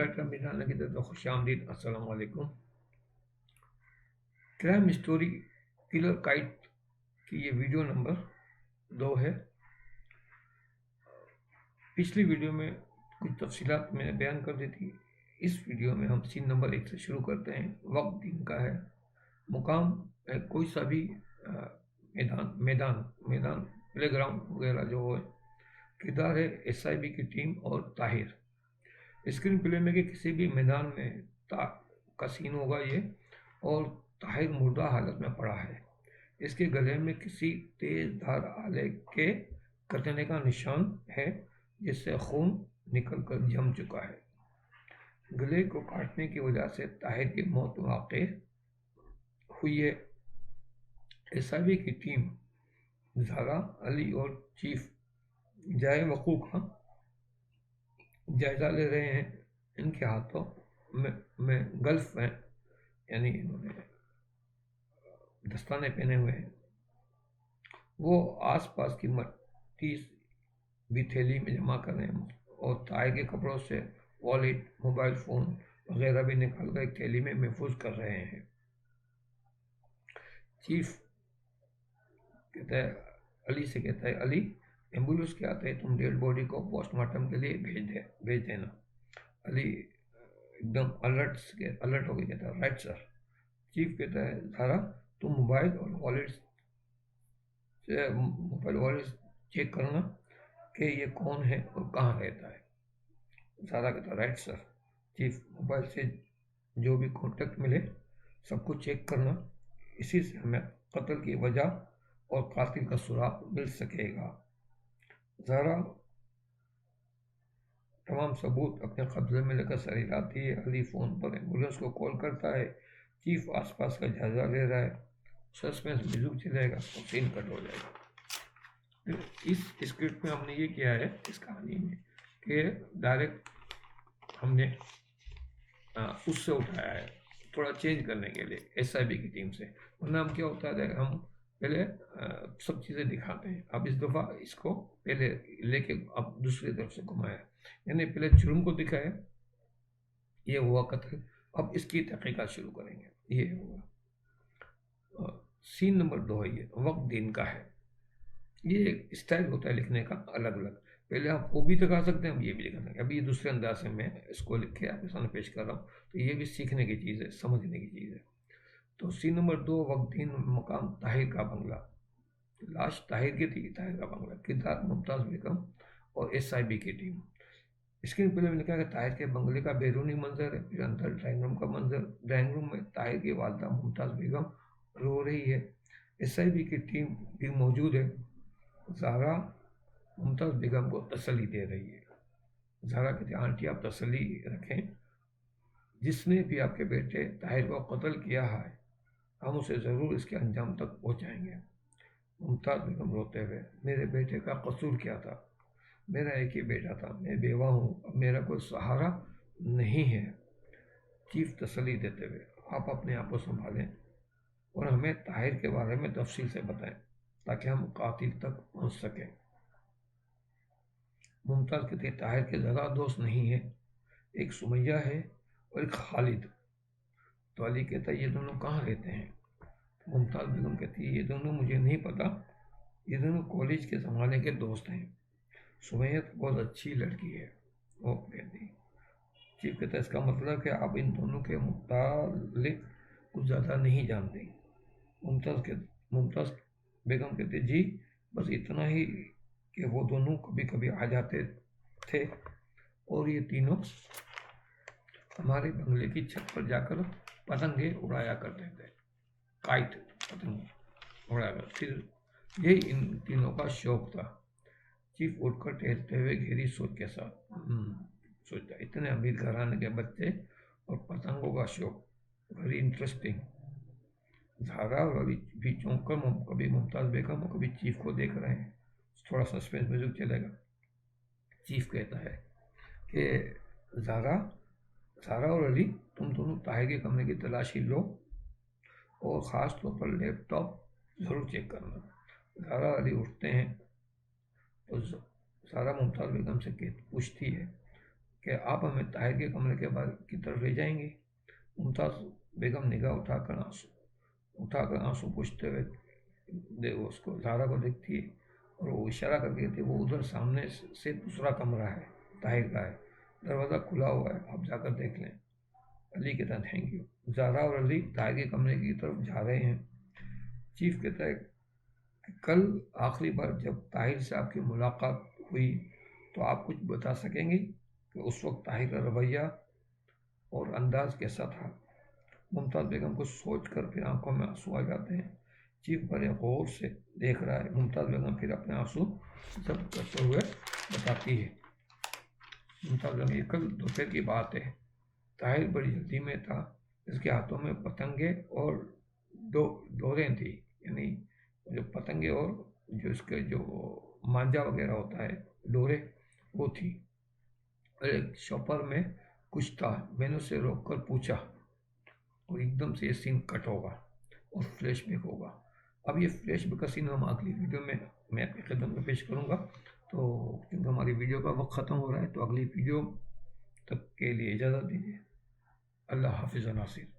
Writer मीराना की तरफ खुश आमदीद। अस्सलाम वालेकुम। क्राइम स्टोरी किलर काइट की ये वीडियो नंबर 2 है। पिछली वीडियो में कुछ तफसीलात मैंने बयान कर दी थी। इस वीडियो में हम सीन नंबर 1 से शुरू करते हैं। वक्त दिन का है, मुकाम कोई सा भी मैदान प्लेग्राउंड वगैरह जो है। किरदार है SIB की टीम और ताहिर। स्क्रीन प्ले में कि किसी भी मैदान में का सीन होगा ये, और ताहिर मुर्दा हालत में पड़ा है। इसके गले में किसी तेज धार आले के कतने का निशान है, जिससे खून निकलकर जम चुका है। गले को काटने की वजह से ताहिर की मौत वाक़ हुई है। SIB की टीम ज़ारा, अली और चीफ जाए वक़ू का जायजा ले रहे हैं। इनके हाथों में गल्फ हैं, यानी इन्होंने दस्ताने पहने हुए हैं। वो आसपास की मट्टी भी थैली में जमा कर रहे हैं और ताहिर के कपड़ों से वॉलेट, मोबाइल फ़ोन वगैरह भी निकाल कर एक थैली में महफूज कर रहे हैं। चीफ कहता है, अली से कहता है, अली एम्बुलेंस के आते हैं, तुम डेड बॉडी को पोस्टमार्टम के लिए भेज देना। अली एकदम अलर्ट हो गया, कहता है राइट सर। चीफ कहता है, ज़ारा तुम मोबाइल वॉलेट चेक करना कि ये कौन है और कहाँ रहता है। ज़ारा कहता है राइट सर। चीफ, मोबाइल से जो भी कॉन्टेक्ट मिले सबको चेक करना, इसी से हमें कत्ल की वजह और कातिल का सुराग मिल सकेगा। ज़ारा तमाम सबूत अपने कब्जे में लेकर सरी आती है। अली फ़ोन पर एम्बुलेंस को कॉल करता है। चीफ आसपास का जायजा ले रहा है। सस्पेंस मिजुक चलेगा और सीन कट हो जाएगा। इस स्क्रिप्ट में हमने ये किया है, इस कहानी में, कि डायरेक्ट हमने उससे उठाया है, थोड़ा चेंज करने के लिए SIB की टीम से। वरना हम क्या होता है, हम पहले सब चीज़ें दिखाते हैं। अब इस दफ़ा इसको पहले लेके अब दूसरी तरफ से घुमाया, यानी पहले जुर्म को दिखाया, ये हुआ कत्ल, अब इसकी तहकीकात शुरू करेंगे। ये हुआ सीन नंबर 2 है। ये वक्त दिन का है। ये एक स्टाइल होता है लिखने का अलग अलग। पहले आप वो भी दिखा सकते हैं, हम ये भी दिखा सकते हैं। अभी ये दूसरे अंदाज से मैं इसको लिख के आपके सामने पेश कर रहा हूँ, तो ये भी सीखने की चीज़ है, समझने की चीज़ है। तो सीन नंबर 2, वक्त दिन, मकाम ताहिर का बंगला। लाश ताहिर की थी, ताहिर का बंगला। किरदार मुमताज़ बेगम और SIB की टीम। स्क्रीन प्ले में लिखा है कि ताहिर के बंगले का बैरूनी मंजर है, फिर अंदर ड्राइंग रूम का मंजर। ड्राइंग रूम में ताहिर की वालदा मुमताज़ बेगम रो रही है। SIB की टीम भी मौजूद है। ज़ारा मुमताज़ बेगम को तसल्ली दे रही है। ज़ारा कहती है, आंटी आप तसल्ली रखें, जिसने भी आपके बेटे ताहिर को कत्ल किया है, हम उसे ज़रूर इसके अंजाम तक पहुँचाएंगे। मुमताज़ बेगम रोते हुए, मेरे बेटे का कसूर क्या था? मेरा एक ही बेटा था, मैं बेवा हूँ, अब मेरा कोई सहारा नहीं है। चीफ तसल्ली देते हुए, आप अपने आप को संभालें और हमें ताहिर के बारे में तफसील से बताएं, ताकि हम कातिल तक पहुँच सकें। मुमताज़ कहती है, ताहिर के ज़्यादा दोस्त नहीं है, एक सुमैया है और एक खालिद। तो अली कहता है, ये दोनों कहाँ रहते हैं? मुमताज़ बेगम कहती है, ये दोनों मुझे नहीं पता, ये दोनों कॉलेज के ज़माने के दोस्त हैं। सुमैया तो बहुत अच्छी लड़की है, वो कहती। चीफ कहता है, इसका मतलब कि आप इन दोनों के मुतालिक कुछ ज़्यादा नहीं जानते। मुमताज़ बेगम कहते, जी बस इतना ही कि वो दोनों कभी कभी आ जाते थे और ये तीनों हमारे बंगले की छत पर जाकर पतंगे उड़ाया करते थे। काइट, पतंग उड़ाया कर, फिर यही इन तीनों का शौक था। चीफ उठकर टहलते हुए गहरी सोच के साथ सोचता, इतने अमीर घराने के बच्चे और पतंगों का शौक, वेरी इंटरेस्टिंग। ज़ारा और अली भी चौंक कर कभी मुमताज़ बेगम और कभी चीफ को देख रहे हैं। थोड़ा सस्पेंस म्यूजिक चलेगा। चीफ कहता है कि ज़ारा और अली, तुम दोनों ताहिर के कमरे की तलाशी लो और ख़ास तौर पर लैपटॉप ज़रूर चेक करना। ज़ारा अली उठते हैं तो ज़ारा मुमताज़ बेगम से पूछती है कि आप हमें ताहिर के कमरे के बाहर की तरफ ले जाएंगे। मुमताज़ बेगम निगाह उठाकर आंसू पूछते हुए उसको ज़ारा को देखती है और वो इशारा करके कहती है वो उधर सामने से दूसरा कमरा है, ताहिर का है, दरवाज़ा खुला हुआ है, आप जाकर देख लें। अली कहता है थैंक यू। ज़ारा और अली ताहिर के कमरे की तरफ जा रहे हैं। चीफ कहता है कि कल आखिरी बार जब ताहिर से आपकी मुलाकात हुई तो आप कुछ बता सकेंगे कि उस वक्त ताहिर का रवैया और अंदाज कैसा था। मुमताज़ बेगम को सोच कर फिर आंखों में आंसू आ जाते हैं। चीफ बड़े गौर से देख रहा है। मुमताज़ बेगम फिर अपने आंसू जब्त करते हुए बताती है। मुमताज़ बेगम, ये कल दोपहर की बात है। ताहिर बड़ी जल्दी में था। इसके हाथों में पतंगे और डोरें थी, यानी जो पतंगे और जो इसके जो मांझा वगैरह होता है, डोरे, वो थी। और एक शॉपर में कुछ था। मैंने उसे रोक कर पूछा और एकदम से ये सीन कट होगा और फ्लैशबैक होगा। अब ये फ्लैशबैक का सीन हम अगली वीडियो में मैं अपने कदम में पेश करूँगा। तो क्योंकि हमारी वीडियो का वक्त ख़त्म हो रहा है, तो अगली वीडियो तक के लिए इजाज़त दीजिए। अल्लाह हाफिज़ नासिर।